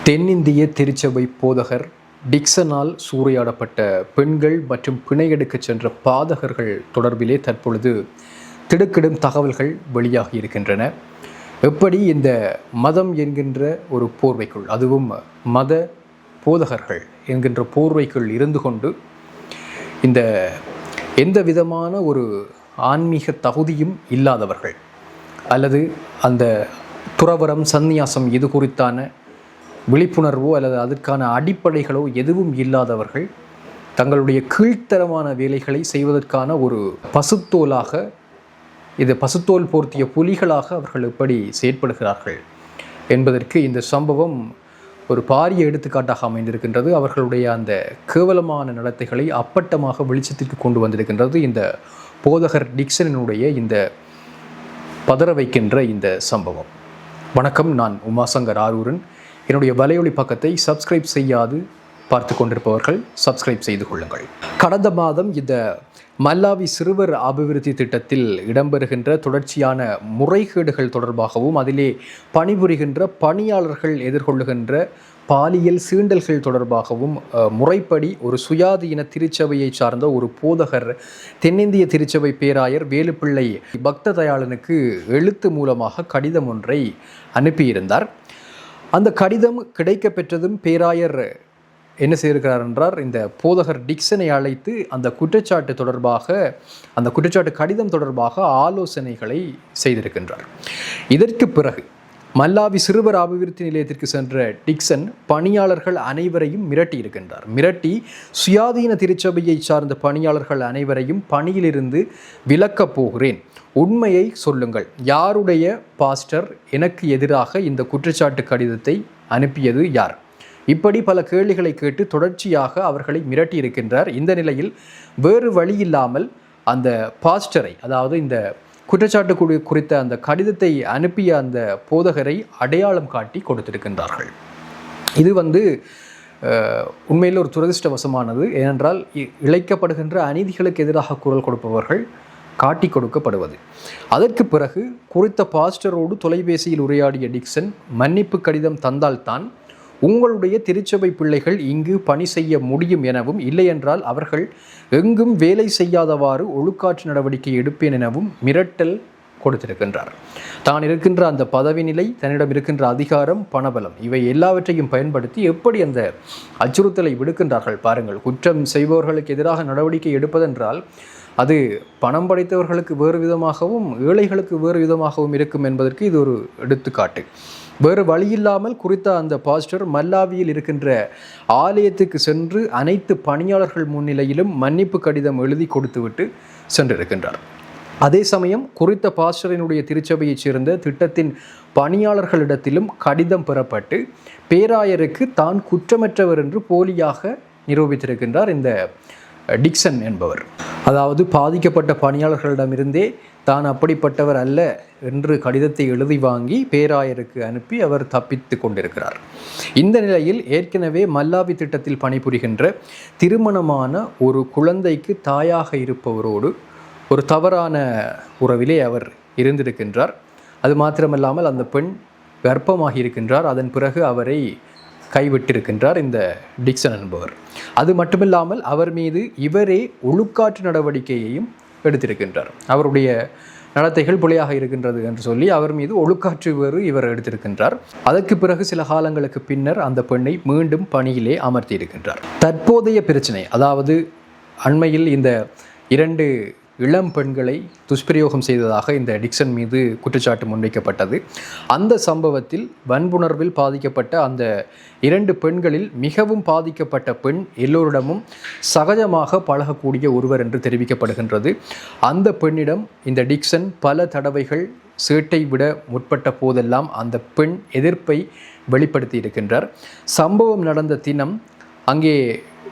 தென்னிந்திய திருச்சபை போதகர் டிக்சனால் சூறையாடப்பட்ட பெண்கள் மற்றும் பிணையெடுக்கச் சென்ற பாதகர்கள் தொடர்பிலே தற்பொழுது திடுக்கிடும் தகவல்கள் வெளியாகி இருக்கின்றன. எப்படி இந்த மதம் என்கின்ற ஒரு போர்வைக்குள், அதுவும் மத போதகர்கள் என்கின்ற போர்வைக்குள் இருந்து கொண்டு இந்த எந்த விதமான ஒரு ஆன்மீக தகுதியும் இல்லாதவர்கள் அல்லது அந்த துறவரம் சந்நியாசம் இது குறித்தான விழிப்புணர்வோ அல்லது அதற்கான அடிப்படைகளோ எதுவும் இல்லாதவர்கள் தங்களுடைய கீழ்த்தரமான வேலைகளை செய்வதற்கான ஒரு பசுத்தோலாக, இது பசுத்தோல் போர்த்திய புலிகளாக அவர்கள் எப்படி செயற்படுகிறார்கள் என்பதற்கு இந்த சம்பவம் ஒரு பாரிய எடுத்துக்காட்டாக அமைந்திருக்கின்றது. அவர்களுடைய அந்த கேவலமான நடத்தைகளை அப்பட்டமாக வெளிச்சத்திற்கு கொண்டு வந்திருக்கின்றது இந்த போதகர் டிக்சனினுடைய இந்த பதற வைக்கின்ற இந்த சம்பவம். வணக்கம், நான் உமாசங்கர் ஆரூரன். என்னுடைய வலையொலி பக்கத்தை சப்ஸ்கிரைப் செய்யாது பார்த்து கொண்டிருப்பவர்கள் சப்ஸ்கிரைப் செய்து கொள்ளுங்கள். கடந்த மாதம் இந்த மல்லாவி சிறுவர் அபிவிருத்தி திட்டத்தில் இடம்பெறுகின்ற தொடர்ச்சியான முறைகேடுகள் தொடர்பாகவும் அதிலே பணிபுரிகின்ற பணியாளர்கள் எதிர்கொள்ளுகின்ற பாலியல் சீண்டல்கள் தொடர்பாகவும் முறைப்படி ஒரு சுயாதீன திருச்சபையை சார்ந்த ஒரு போதகர் தென்னிந்திய திருச்சபை பேராயர் வேலுப்பிள்ளை பக்த தயாளனுக்கு எழுத்து மூலமாக கடிதம் ஒன்றை அனுப்பியிருந்தார். அந்த கடிதம் கிடைக்க பெற்றதும் பேராயர் என்ன செய்திருக்கிறார் என்றால், இந்த போதகர் டிக்சனை அழைத்து அந்த குற்றச்சாட்டு தொடர்பாக, அந்த குற்றச்சாட்டு கடிதம் தொடர்பாக ஆலோசனைகளை செய்திருக்கின்றார். இதற்கு பிறகு மல்லாவி சிறுவர் அபிவிருத்தி நிலையத்திற்கு சென்ற டிக்சன் பணியாளர்கள் அனைவரையும் மிரட்டியிருக்கின்றார். மிரட்டி சுயாதீன திருச்சபையை சார்ந்த பணியாளர்கள் அனைவரையும் பணியிலிருந்து விலக்கப் போகிறேன், உண்மையை சொல்லுங்கள், யாருடைய பாஸ்டர் எனக்கு எதிராக இந்த குற்றச்சாட்டு கடிதத்தை அனுப்பியது யார்? இப்படி பல கேள்விகளை கேட்டு தொடர்ச்சியாக அவர்களை மிரட்டியிருக்கின்றார். இந்த நிலையில் வேறு வழியில்லாமல் அந்த பாஸ்டரை, அதாவது இந்த குற்றச்சாட்டு குறித்த அந்த கடிதத்தை அனுப்பிய அந்த போதகரை அடையாளம் காட்டி கொடுத்திருக்கின்றார்கள். இது உண்மையில் ஒரு துரதிர்ஷ்டவசமானது. ஏனென்றால் இழைக்கப்படுகின்ற அநீதிகளுக்கு எதிராக குரல் கொடுப்பவர்கள் காட்டி கொடுக்கப்படுவது. அதற்கு பிறகு குறித்த பாஸ்டரோடு தொலைபேசியில் உரையாடிய டிக்சன் மன்னிப்பு கடிதம் தந்தால்தான் உங்களுடைய திருச்சபை பிள்ளைகள் இங்கு பணி செய்ய முடியும் எனவும், இல்லையென்றால் அவர்கள் எங்கும் வேலை செய்யாதவாறு ஒழுக்காற்று நடவடிக்கை எடுப்பேன் எனவும் மிரட்டல் கொடுத்திருக்கின்றார். தான் இருக்கின்ற அந்த பதவி நிலை, தன்னிடம் இருக்கின்ற அதிகாரம், பணபலம், இவை எல்லாவற்றையும் பயன்படுத்தி எப்படி அந்த அச்சுறுத்தலை விடுக்கின்றார்கள் பாருங்கள். குற்றம் செய்பவர்களுக்கு எதிராக நடவடிக்கை எடுப்பதென்றால் அது பணம் படைத்தவர்களுக்கு வேறு விதமாகவும் ஏழைகளுக்கு வேறு விதமாகவும் இருக்கும் என்பதற்கு இது ஒரு எடுத்துக்காட்டு. வேறு வழியில்லாமல் குறித்த அந்த பாஸ்டர் மல்லாவியில் இருக்கின்ற ஆலயத்துக்கு சென்று அனைத்து பணியாளர்கள் முன்னிலையிலும் மன்னிப்பு கடிதம் எழுதி கொடுத்துவிட்டு சென்றிருக்கின்றார். அதே சமயம் குறித்த பாஸ்டரினுடைய திருச்சபையைச் சேர்ந்த திட்டத்தின் பணியாளர்களிடத்திலும் கடிதம் பெறப்பட்டு பேராயருக்கு தான் குற்றமற்றவர் என்று போலியாக நிரூபித்திருக்கின்றார் இந்த டிக்சன் என்பவர். அதாவது பாதிக்கப்பட்ட பணியாளர்களிடமிருந்தே தான் அப்படிப்பட்டவர் அல்ல என்று கடிதத்தை எழுதி வாங்கி பேராயருக்கு அனுப்பி அவர் தப்பித்து கொண்டிருக்கிறார். இந்த நிலையில் ஏற்கனவே மல்லாவி திட்டத்தில் பணிபுரிகின்ற திருமணமான ஒரு குழந்தைக்கு தாயாக இருப்பவரோடு ஒரு தவறான உறவிலே அவர் இருந்திருக்கின்றார். அது மாத்திரமல்லாமல் அந்த பெண் கர்ப்பமாகி இருக்கின்றார். அதன் பிறகு அவரை கைவிட்டிருக்கின்றார் இந்த டிக்சன் என்பவர். அது மட்டுமில்லாமல் அவர் மீது இவரே ஒழுக்காற்று நடவடிக்கையையும் எடுத்திருக்கின்றார். அவருடைய நடத்தைகள் பிழையாக இருக்கின்றது என்று சொல்லி அவர் மீது ஒழுக்காற்று வேறு இவர் எடுத்திருக்கின்றார். அதற்கு பிறகு சில காலங்களுக்கு பின்னர் அந்த பெண்ணை மீண்டும் பணியிலே அமர்த்தியிருக்கின்றார். தற்போதைய பிரச்சனை, அதாவது அண்மையில் இந்த 2 இளம் பெண்களை துஷ்பிரயோகம் செய்ததாக இந்த டிக்சன் மீது குற்றச்சாட்டு முன்வைக்கப்பட்டது. அந்த சம்பவத்தில் வன்புணர்வில் பாதிக்கப்பட்ட அந்த 2 பெண்களில் மிகவும் பாதிக்கப்பட்ட பெண் எல்லோரிடமும் சகஜமாக பழகக்கூடிய ஒருவர் என்று தெரிவிக்கப்படுகின்றது. அந்த பெண்ணிடம் இந்த டிக்சன் பல தடவைகள் சேட்டை விட முற்பட்ட போதெல்லாம் அந்த பெண் எதிர்ப்பை வெளிப்படுத்தி இருக்கின்றார். சம்பவம் நடந்த தினம் அங்கே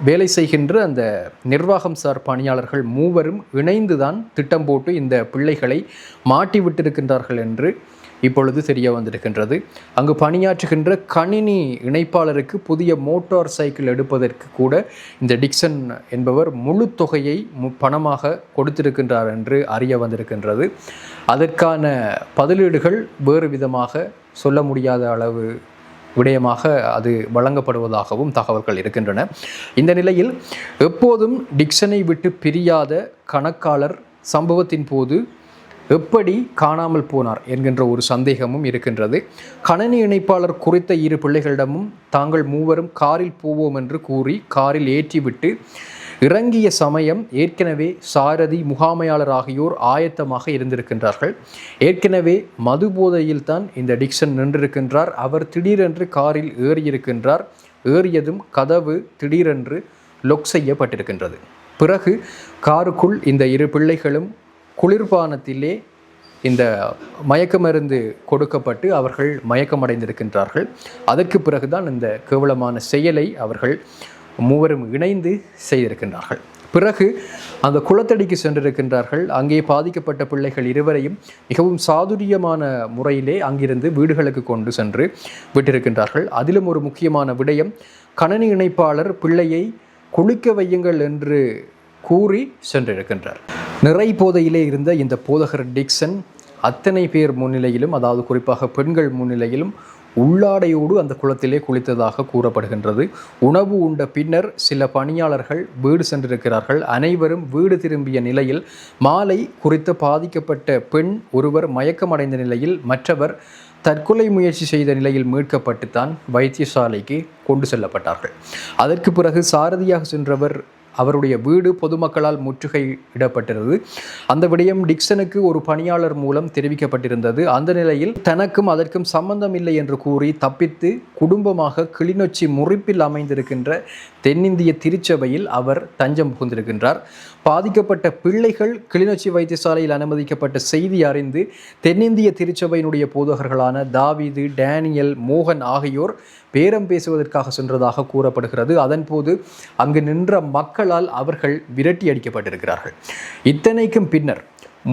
வேலை செய்கின்ற அந்த நிர்வாகம் சார் பணியாளர்கள் 3 இணைந்துதான் திட்டம் போட்டு இந்த பிள்ளைகளை மாட்டி விட்டிருக்கின்றார்கள் என்று இப்பொழுது தெரிய வந்திருக்கின்றது. அங்கு பணியாற்றுகின்ற கணினி இணைப்பாளருக்கு புதிய மோட்டார் சைக்கிள் எடுப்பதற்கு கூட இந்த டிக்சன் என்பவர் முழு தொகையை பணமாக கொடுத்திருக்கின்றார் என்று அறிய வந்திருக்கின்றது. அதற்கான பதிலீடுகள் வேறு விதமாக சொல்ல முடியாத அளவு விடயமாக அது வழங்கப்படுவதாகவும் தகவல்கள் இருக்கின்றன. இந்த நிலையில் எப்போதும் டிக்சனை விட்டு பிரியாத கணக்காளர் சம்பவத்தின் போது எப்படி காணாமல் போனார் என்கின்ற ஒரு சந்தேகமும் இருக்கின்றது. கணனி இணைப்பாளர் குறித்த இரு பிள்ளைகளிடமும் தாங்கள் மூவரும் காரில் போவோம் என்று கூறி காரில் ஏற்றிவிட்டு இறங்கிய சமயம் ஏற்கனவே சாரதி, முகாமையாளர் ஆகியோர் ஆயத்தமாக இருந்திருக்கின்றார்கள். ஏற்கனவே மது போதையில் தான் இந்த டிக்சன் நின்றிருக்கின்றார். அவர் திடீரென்று காரில் ஏறியிருக்கின்றார். ஏறியதும் கதவு திடீரென்று லொக் செய்யப்பட்டிருக்கின்றது. பிறகு காருக்குள் இந்த இரு பிள்ளைகளும் குளிர்பானத்திலே இந்த மயக்க மருந்து கொடுக்கப்பட்டு அவர்கள் மயக்கமடைந்திருக்கின்றார்கள். அதற்கு பிறகுதான் இந்த கேவலமான செயலை அவர்கள் மூவரும் இணைந்து செய்திருக்கின்றார்கள். பிறகு அந்த குளத்தடிக்கு சென்றிருக்கின்றார்கள். அங்கே பாதிக்கப்பட்ட பிள்ளைகள் இருவரையும் மிகவும் சாதுரியமான முறையிலே அங்கிருந்து வீடுகளுக்கு கொண்டு சென்று விட்டிருக்கின்றார்கள். அதிலும் ஒரு முக்கியமான விடயம், கணனி இணைப்பாளர் பிள்ளையை குளிக்க வையுங்கள் என்று கூறி சென்றிருக்கின்றார். நிறை போதையிலே இருந்த இந்த போதகர் டிக்சன் அத்தனை பேர் முன்னிலையிலும், அதாவது குறிப்பாக பெண்கள் முன்னிலையிலும் உள்ளாடையோடு அந்த குளத்திலே குளித்ததாக கூறப்படுகின்றது. உணவு உண்ட பின்னர் சில பணியாளர்கள் வீடு சென்றிருக்கிறார்கள். அனைவரும் வீடு திரும்பிய நிலையில் மாலை குறித்த பாதிக்கப்பட்ட பெண் ஒருவர் மயக்கமடைந்த நிலையில் மற்றவர் தற்கொலை முயற்சி செய்த நிலையில் மீட்கப்பட்டுத்தான் வைத்தியசாலைக்கு கொண்டு செல்லப்பட்டார்கள். அதற்கு பிறகு சாரதியாக சென்றவர், அவருடைய வீடு பொதுமக்களால் முற்றுகையிடப்பட்டிருந்தது. அந்த விடயம் டிக்சனுக்கு ஒரு பணியாளர் மூலம் தெரிவிக்கப்பட்டிருந்தது. அந்த நிலையில் தனக்கும் அதற்கும் சம்பந்தம் இல்லை என்று கூறி தப்பித்து குடும்பமாக கிளிநொச்சி முறிப்பில் அமைந்திருக்கின்ற தென்னிந்திய திருச்சபையில் அவர் தஞ்சம் புகுந்திருக்கின்றார். பாதிக்கப்பட்ட பிள்ளைகள் கிளிநொச்சி வைத்தியசாலையில் அனுமதிக்கப்பட்ட செய்தி அறிந்து தென்னிந்திய திருச்சபையினுடைய போதகர்களான தாவீது, டேனியல், மோகன் ஆகியோர் பேரம் பேசுவதற்காக சென்றதாக கூறப்படுகிறது. அதன்போது அங்கு நின்ற மக்களால் அவர்கள் விரட்டி அடிக்கப்பட்டிருக்கிறார்கள். இத்தனைக்கும் பின்னர்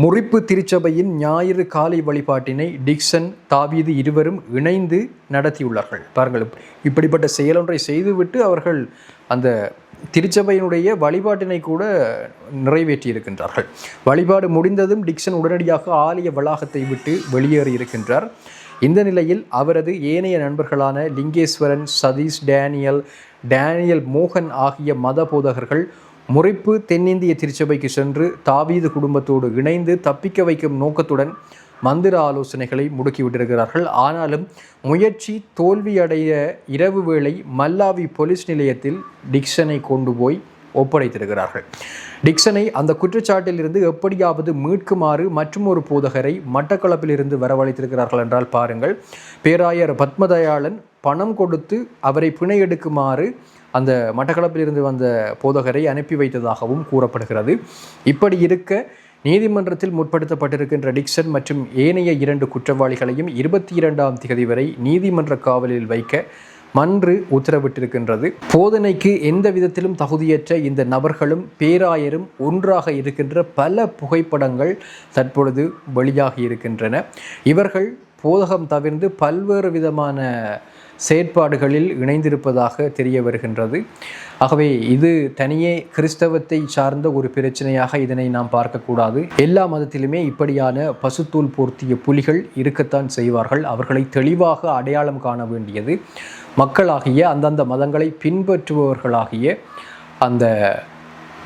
முறிப்பு திருச்சபையின் ஞாயிறு காலை வழிபாட்டினை டிக்சன், தாவீது இருவரும் இணைந்து நடத்தியுள்ளார்கள். பாருங்கள், இப்படிப்பட்ட செயலொன்றை செய்துவிட்டு அவர்கள் அந்த திருச்சபையினுடைய வழிபாட்டினை கூட நிறைவேற்றி இருக்கின்றார்கள். வழிபாடு முடிந்ததும் டிக்சன் உடனடியாக ஆலய வளாகத்தை விட்டு வெளியேறி இருக்கின்றார். இந்த நிலையில் அவரது ஏனைய நண்பர்களான லிங்கேஸ்வரன், சதீஷ், டேனியல், மோகன் ஆகிய மத போதகர்கள் முறிப்பு தென்னிந்திய திருச்சபைக்கு சென்று தாவீது குடும்பத்தோடு இணைந்து தப்பிக்க வைக்கும் நோக்கத்துடன் மந்திர ஆலோசனைகளை முடுக்கிவிட்டிருக்கிறார்கள். ஆனாலும் முயற்சி தோல்வியடைய இரவு வேளை மல்லாவி போலீஸ் நிலையத்தில் டிக்சனை கொண்டு போய் ஒப்படைத்திருக்கிறார்கள். டிக்சனை அந்த குற்றச்சாட்டில் இருந்து எப்படியாவது மீட்குமாறு மற்றும் ஒரு போதகரை மட்டக்களப்பில் இருந்து வரவழைத்திருக்கிறார்கள் என்றால் பாருங்கள். பேராயர் பத்மதயாளன் பணம் கொடுத்து அவரை பிணை எடுக்குமாறு அந்த மட்டக்களப்பில் இருந்து வந்த போதகரை அனுப்பி வைத்ததாகவும் கூறப்படுகிறது. இப்படி இருக்க நீதிமன்றத்தில் முற்படுத்தப்பட்டிருக்கின்ற டிக்சன் மற்றும் ஏனைய 2 குற்றவாளிகளையும் 22ஆம் திகதி வரை நீதிமன்ற காவலில் வைக்க மன்று உத்தரவிட்டிருக்கின்றது. போதனைக்கு எந்த விதத்திலும் தகுதியற்ற இந்த நபர்களும் பேராயரும் ஒன்றாக இருக்கின்ற பல புகைப்படங்கள் தற்பொழுது வெளியாகி இருக்கின்றன. இவர்கள் போதகம் தவிர்த்து பல்வேறு விதமான செயற்பாடுகளில் இணைந்திருப்பதாக தெரிய வருகின்றது. ஆகவே இது தனியே கிறிஸ்தவத்தை சார்ந்த ஒரு பிரச்சனையாக இதனை நாம் பார்க்கக்கூடாது. எல்லா மதத்திலுமே இப்படியான பசுத்தூள் போர்த்திய புலிகள் இருக்கத்தான் செய்வார்கள். அவர்களை தெளிவாக அடையாளம் காண வேண்டியது மக்களாகிய அந்தந்த மதங்களை பின்பற்றுபவர்களாகிய அந்த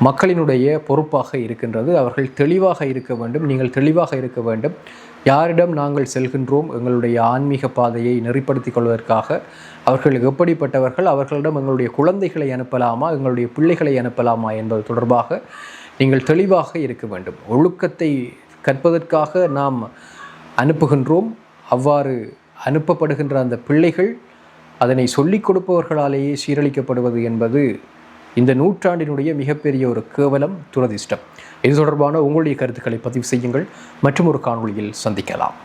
மக்களினுடைய பொறுப்பாக இருக்கின்றது. அவர்கள் தெளிவாக இருக்க வேண்டும். நீங்கள் தெளிவாக இருக்க வேண்டும். யாரிடம் நாங்கள் செல்கின்றோம், எங்களுடைய ஆன்மீக பாதையை நெறிப்படுத்திக் கொள்வதற்காக அவர்கள் எப்படிப்பட்டவர்கள், அவர்களிடம் எங்களுடைய குழந்தைகளை அனுப்பலாமா, எங்களுடைய பிள்ளைகளை அனுப்பலாமா என்பது தொடர்பாக நீங்கள் தெளிவாக இருக்க வேண்டும். ஒழுக்கத்தை கற்பதற்காக நாம் அனுப்புகின்றோம். அவ்வாறு அனுப்பப்படுகின்ற அந்த பிள்ளைகள் அதனை சொல்லிக் கொடுப்பவர்களாலேயே சீரழிக்கப்படுவது என்பது இந்த நூற்றாண்டினுடைய மிகப்பெரிய ஒரு கேவலம், துரதிர்ஷ்டம். இது தொடர்பான உங்களுடைய கருத்துக்களை பதிவு செய்யுங்கள். மற்றும் ஒரு காணொளியில் சந்திக்கலாம்.